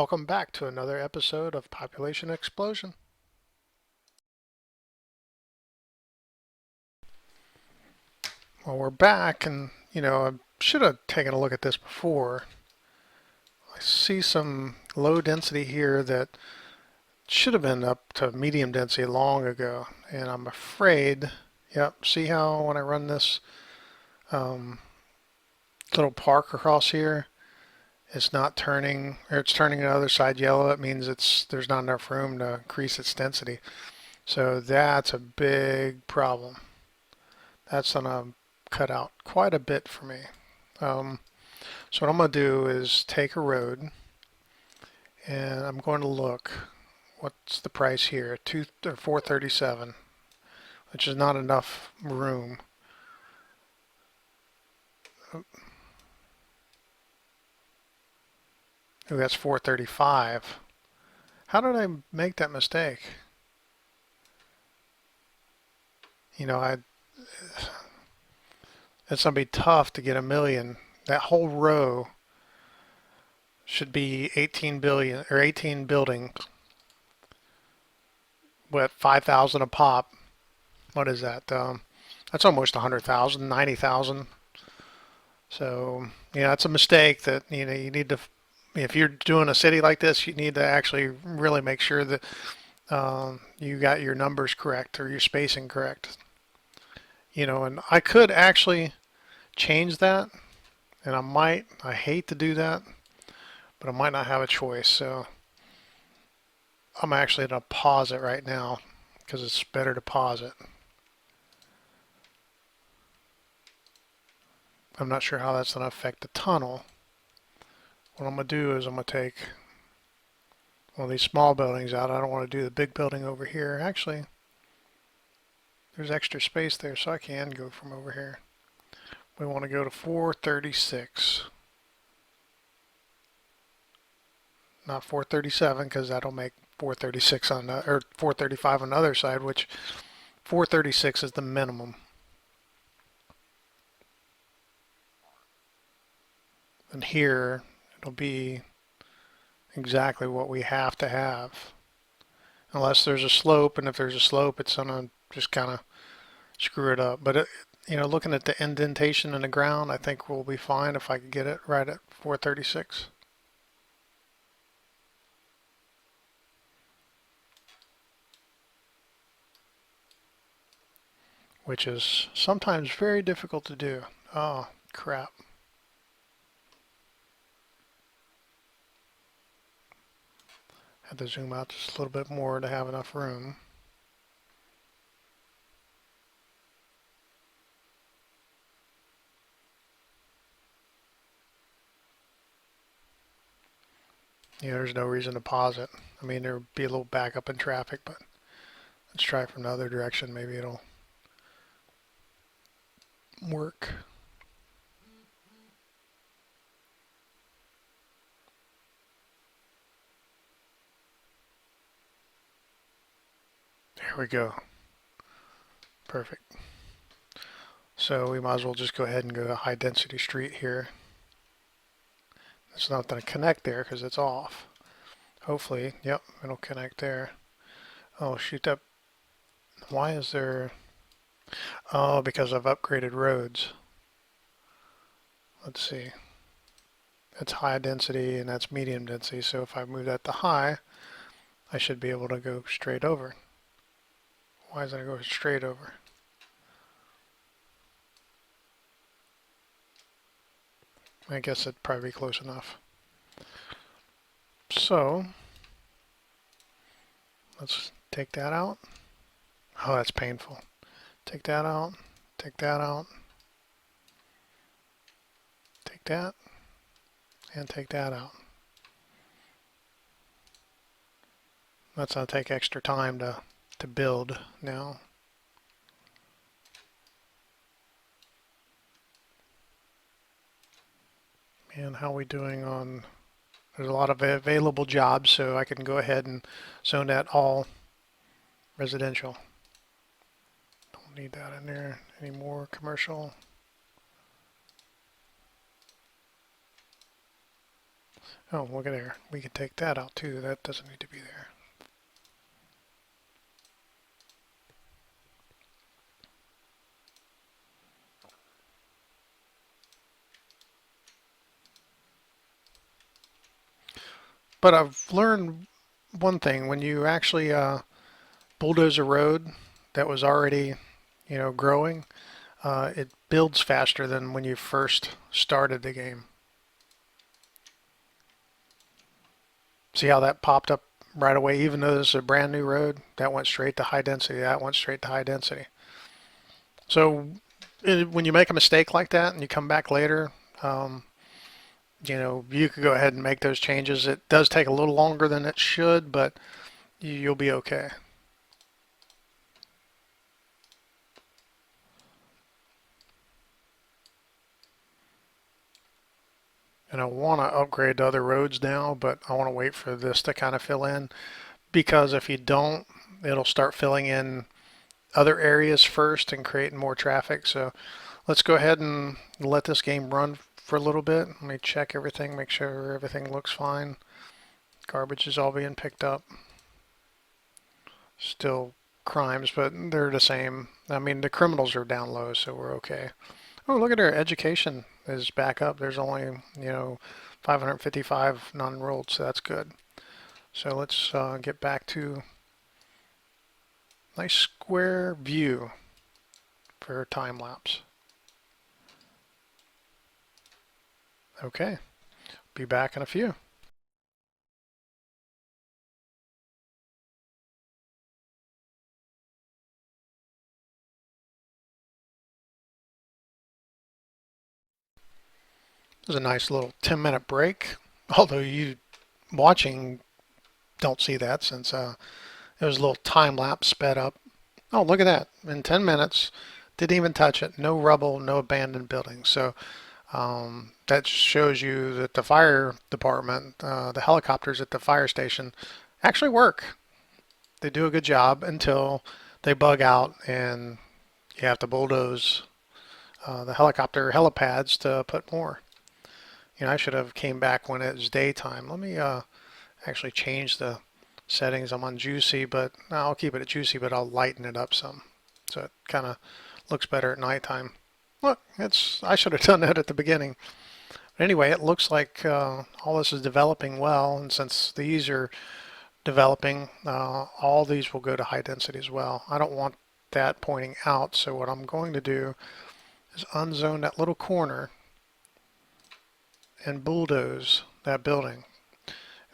Welcome back to another episode of Population Explosion. Well, we're back, and I should have taken a look at this before. I see some low density here that should have been up to medium density long ago, and I'm afraid, yep, see how when I run this um, little park across here, it's not turning, or it's turning the other side yellow. That means there's not enough room to increase its density. So that's a big problem. That's gonna cut out quite a bit for me. Um, so what I'm going to do is take a road and I'm going to look what's the price here, 437, which is not enough room. Oh, that's 435. How did I make that mistake? You know, I it's going to be tough to get a million. That whole row should be 18 billion or 18 buildings with 5,000 a pop. What is that? That's almost 100,000, 90,000. So, yeah, that's a mistake that, you need to, if you're doing a city like this, you need to actually really make sure that you got your numbers correct or your spacing correct. And I could actually change that, and I hate to do that, but I might not have a choice. So I'm actually going to pause it right now because it's better to pause it. I'm not sure how that's going to affect the tunnel. What I'm going to do is I'm going to take one of these small buildings out. I don't want to do the big building over here. Actually, there's extra space there, so I can go from over here. We want to go to 436. Not 437, because that'll make 436 on the, or 435 on the other side, which 436 is the minimum. And here, it'll be exactly what we have to have. Unless there's a slope, and if there's a slope, it's gonna just kind of screw it up. But looking at the indentation in the ground, I think we'll be fine if I could get it right at 436. Which is sometimes very difficult to do. Oh, crap. Had to zoom out just a little bit more to have enough room. There's no reason to pause it. I mean, there would be a little backup in traffic, but let's try from the other direction. Maybe it'll work. There we go. Perfect. So we might as well just go ahead and go to high density street here. It's not going to connect there because it's off. Hopefully, yep, it'll connect there. Oh, shoot that. Why is there... Oh, because I've upgraded roads. Let's see. That's high density and that's medium density. So if I move that to high, I should be able to go straight over. Why isn't it going straight over? I guess it'd probably be close enough. So let's take that out. Oh, that's painful. Take that out. Take that out. Take that. And take that out. That's going to take extra time to build now. And how are we doing on... There's a lot of available jobs, so I can go ahead and zone that all residential. Don't need that in there anymore. Commercial. Oh, look at there. We can take that out too. That doesn't need to be there. But I've learned one thing. When you actually bulldoze a road that was already, growing, it builds faster than when you first started the game. See how that popped up right away? Even though this is a brand new road, that went straight to high density. That went straight to high density. So when you make a mistake like that and you come back later, um, you could go ahead and make those changes. It does take a little longer than it should, but you'll be okay. And I want to upgrade to other roads now, but I want to wait for this to kind of fill in, because if you don't, it'll start filling in other areas first and creating more traffic. So let's go ahead and let this game run for a little bit. Let me check everything, make sure everything looks fine. Garbage is all being picked up. Still crimes, but they're the same. I mean, the criminals are down low, so we're okay. Oh, look at our education is back up. There's only, 555 non-enrolled, so that's good. So let's get back to nice square view for time lapse. Okay, be back in a few. This is a nice little 10-minute break, although you watching don't see that since it was a little time lapse sped up. Oh, look at that. In 10 minutes, didn't even touch it. No rubble, no abandoned buildings. So that shows you that the fire department, the helicopters at the fire station actually work. They do a good job until they bug out and you have to bulldoze the helicopter helipads to put more. I should have came back when it was daytime. Let me actually change the settings. I'm on juicy, but I'll keep it at juicy, but I'll lighten it up some so it kind of looks better at nighttime. Look, I should have done that at the beginning. But anyway, it looks like all this is developing well, and since these are developing, all these will go to high density as well. I don't want that pointing out, so what I'm going to do is unzone that little corner and bulldoze that building.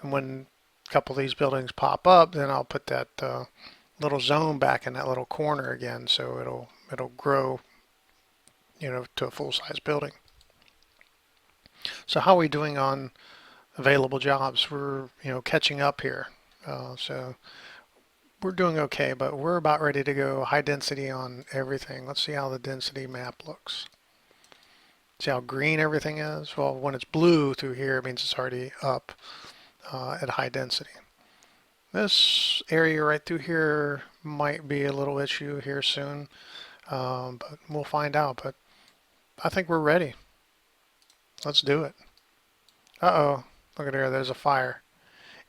And when a couple of these buildings pop up, then I'll put that little zone back in that little corner again, so it'll grow, to a full-size building. So how are we doing on available jobs? We're catching up here, so we're doing okay, but we're about ready to go high density on everything. Let's see how the density map looks. See how green everything is? Well, when it's blue through here, it means it's already up at high density. This area right through here might be a little issue here soon, but we'll find out. But I think we're ready. Let's do it. Uh-oh, look at there, there's a fire.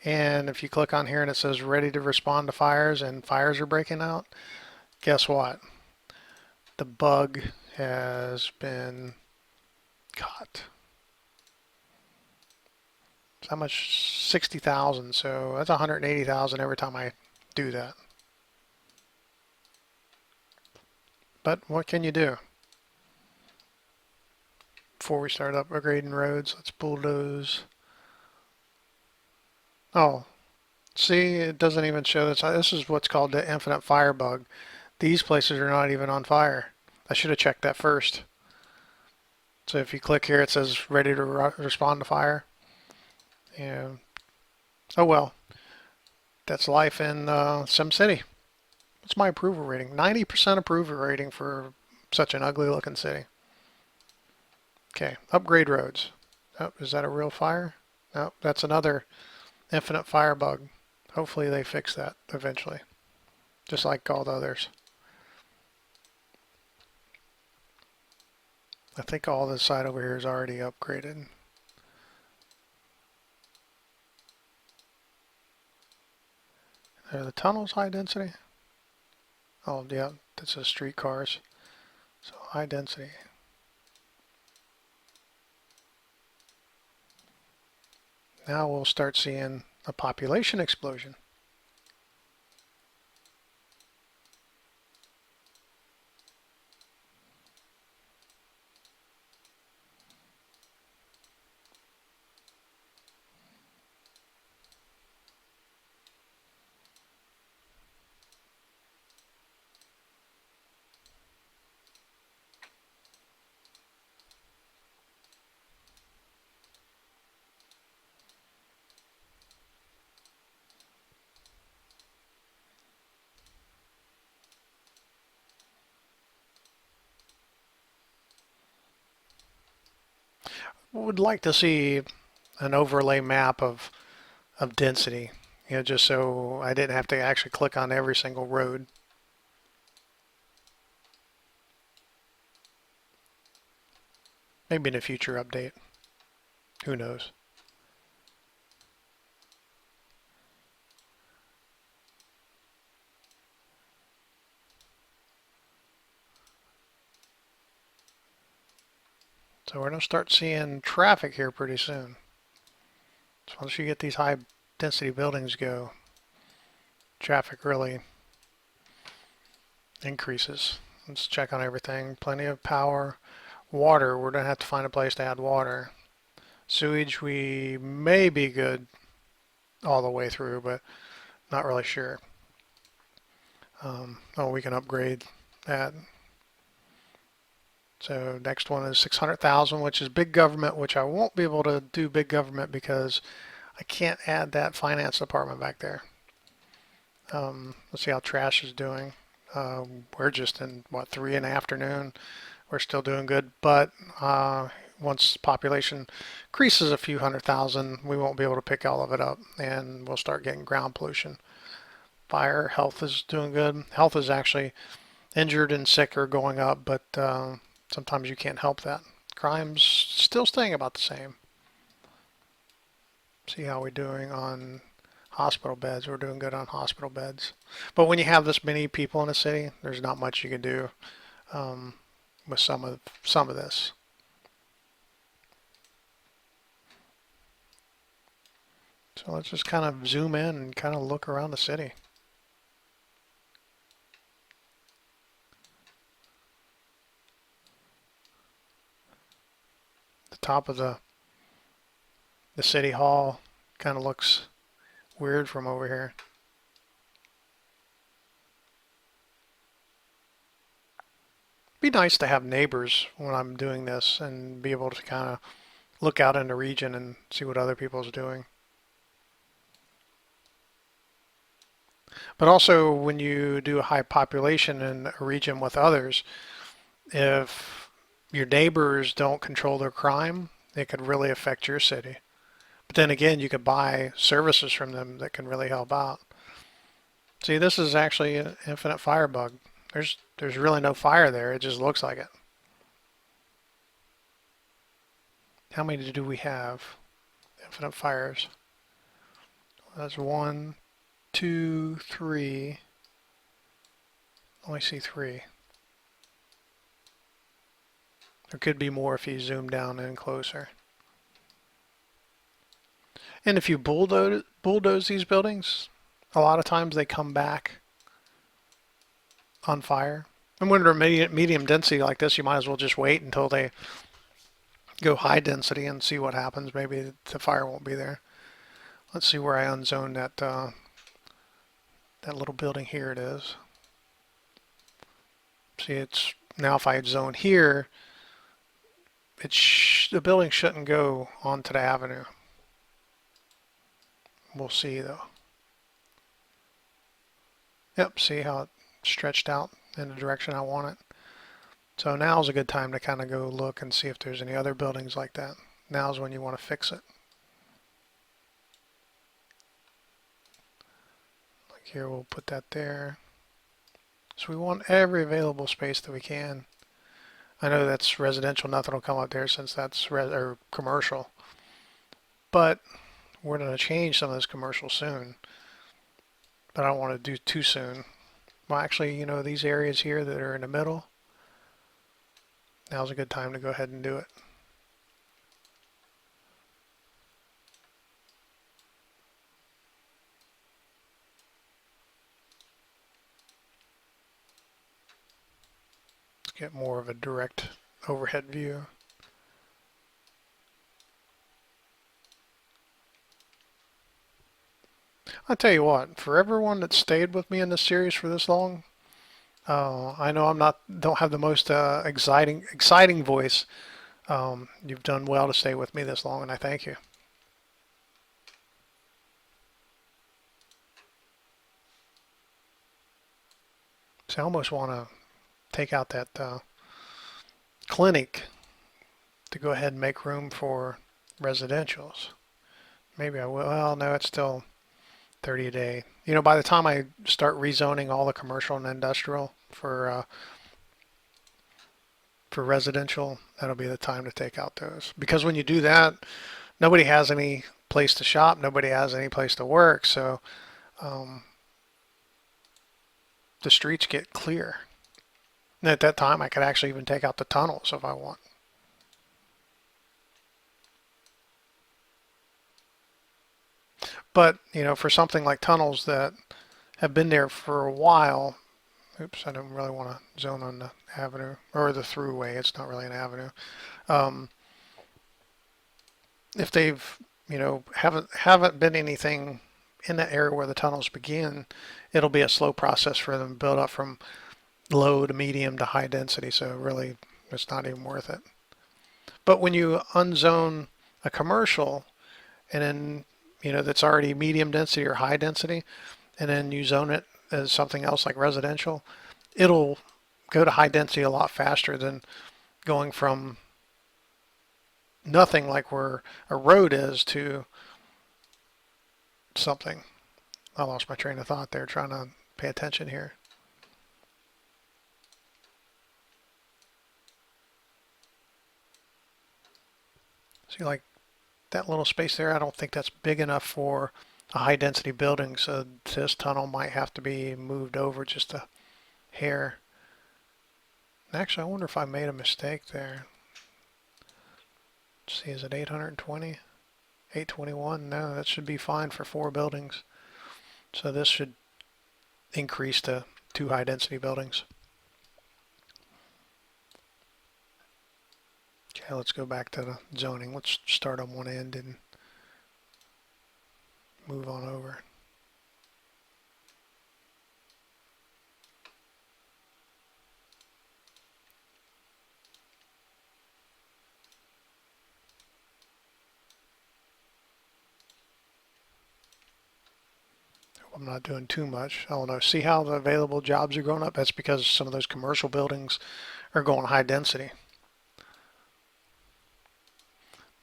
And if you click on here and it says ready to respond to fires and fires are breaking out, guess what? The bug has been caught. So how much? 60,000. So that's 180,000 every time I do that. But what can you do? Before we start upgrading roads, let's bulldoze. Oh, see, it doesn't even show this. This is what's called the infinite fire bug. These places are not even on fire. I should have checked that first. So if you click here, it says ready to respond to fire. And oh well, that's life in SimCity. What's my approval rating? 90% approval rating for such an ugly looking city. Okay, upgrade roads. Oh, is that a real fire? No, that's another infinite fire bug. Hopefully they fix that eventually, just like all the others. I think all this side over here is already upgraded. Are the tunnels high density? Oh, yeah, this is streetcars. So high density. Now we'll start seeing a population explosion. Would like to see an overlay map of density, just so I didn't have to actually click on every single road. Maybe in a future update. Who knows? So we're going to start seeing traffic here pretty soon. So once you get these high density buildings go, traffic really increases. Let's check on everything. Plenty of power. Water, we're going to have to find a place to add water. Sewage, we may be good all the way through, but not really sure. Oh, we can upgrade that. So next one is 600,000, which is big government, which I won't be able to do big government because I can't add that finance department back there. Let's see how trash is doing. We're just in, what, 3 in the afternoon. We're still doing good, but once population increases a few 100,000, we won't be able to pick all of it up, and we'll start getting ground pollution. Fire, health is doing good. Health is actually injured and sick are going up, but sometimes you can't help that. Crime's still staying about the same. See how we're doing on hospital beds. We're doing good on hospital beds. But when you have this many people in a city, there's not much you can do with some of this. So let's just kind of zoom in and kind of look around the city. The top of the city hall kind of looks weird from over here. Be nice to have neighbors when I'm doing this and be able to kind of look out in the region and see what other people's doing. But also when you do a high population in a region with others, if your neighbors don't control their crime, it could really affect your city. But then again, you could buy services from them that can really help out. See, this is actually an infinite fire bug. There's really no fire there. It just looks like it. How many do we have? Infinite fires. That's 1, 2, 3. Only see 3. There could be more if you zoom down in closer. And if you bulldoze these buildings, a lot of times they come back on fire. And when they're medium density like this, you might as well just wait until they go high density and see what happens. Maybe the fire won't be there. Let's see where I unzone that little building. Here it is. See, it's now if I zone here, the building shouldn't go onto the avenue. We'll see though. Yep, see how it stretched out in the direction I want it. So now's a good time to kind of go look and see if there's any other buildings like that. Now's when you want to fix it. Like here, we'll put that there. So we want every available space that we can. I know that's residential, nothing will come up there since that's or commercial. But we're going to change some of this commercial soon. but I don't want to do too soon. Well, actually, these areas here that are in the middle, now's a good time to go ahead and do it. Let's get more of a direct overhead view. I'll tell you what, for everyone that stayed with me in this series for this long, I know don't have the most exciting voice. You've done well to stay with me this long, and I thank you. So I almost want to take out that clinic to go ahead and make room for residentials. Maybe I will. Well, no, it's still 30 a day. By the time I start rezoning all the commercial and industrial for residential, that'll be the time to take out those. Because when you do that, nobody has any place to shop, nobody has any place to work, so um, the streets get clear. And at that time, I could actually even take out the tunnels if I want. But, for something like tunnels that have been there for a while, oops, I don't really want to zone on the avenue or the throughway. It's not really an avenue. Um, if they've, haven't been anything in that area where the tunnels begin, it'll be a slow process for them to build up from low to medium to high density. So really, it's not even worth it. But when you unzone a commercial and then, that's already medium density or high density, and then you zone it as something else like residential, it'll go to high density a lot faster than going from nothing like where a road is to something. I lost my train of thought there trying to pay attention here. See, like that little space there, I don't think that's big enough for a high density building, so this tunnel might have to be moved over just a hair. Actually, I wonder if I made a mistake there. Let's see, is it 820? 821? No, that should be fine for 4 buildings. So this should increase to 2 high density buildings. Okay, let's go back to the zoning. Let's start on one end and move on over. I'm not doing too much. I don't know. See how the available jobs are going up? That's because some of those commercial buildings are going high density.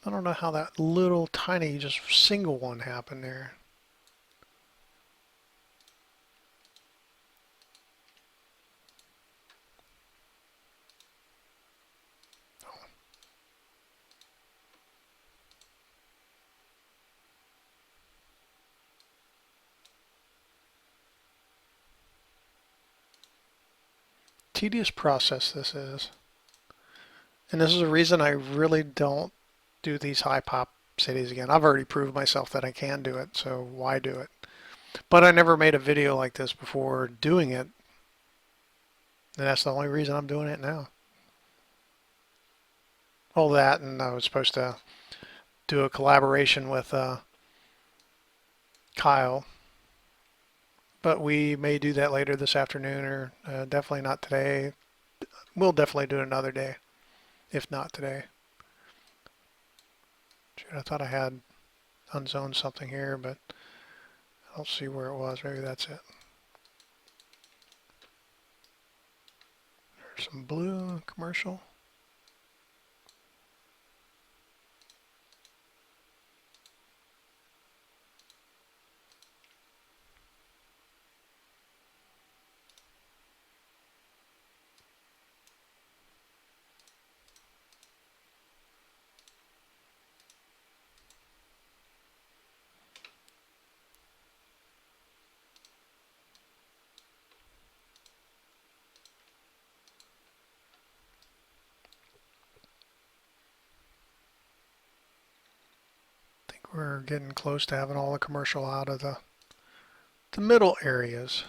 I don't know how that little tiny just single one happened there. Tedious process this is. And this is a reason I really don't do these high pop cities again. I've already proved myself that I can do it, so why do it? But I never made a video like this before doing it. And that's the only reason I'm doing it now. All that, and I was supposed to do a collaboration with Kyle. But we may do that later this afternoon, or definitely not today. We'll definitely do it another day, if not today. Shoot, I thought I had unzoned something here, but I don't see where it was. Maybe that's it. There's some blue commercial. We're getting close to having all the commercial out of the middle areas.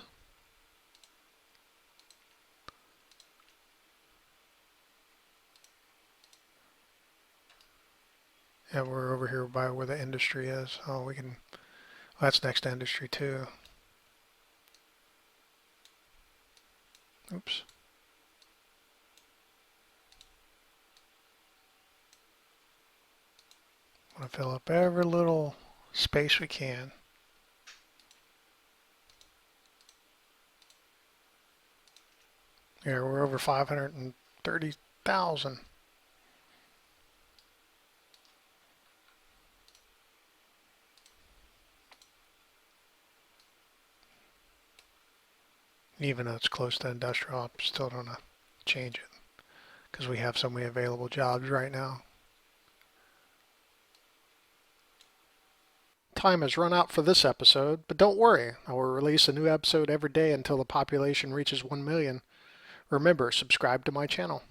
Yeah, we're over here by where the industry is. Oh, we can, well, that's next to industry too. Oops. Want to fill up every little space we can. Yeah, we're over 530,000. Even though it's close to industrial, I'm still going to change it because we have so many available jobs right now. Time has run out for this episode, but don't worry, I will release a new episode every day until the population reaches 1 million. Remember, subscribe to my channel.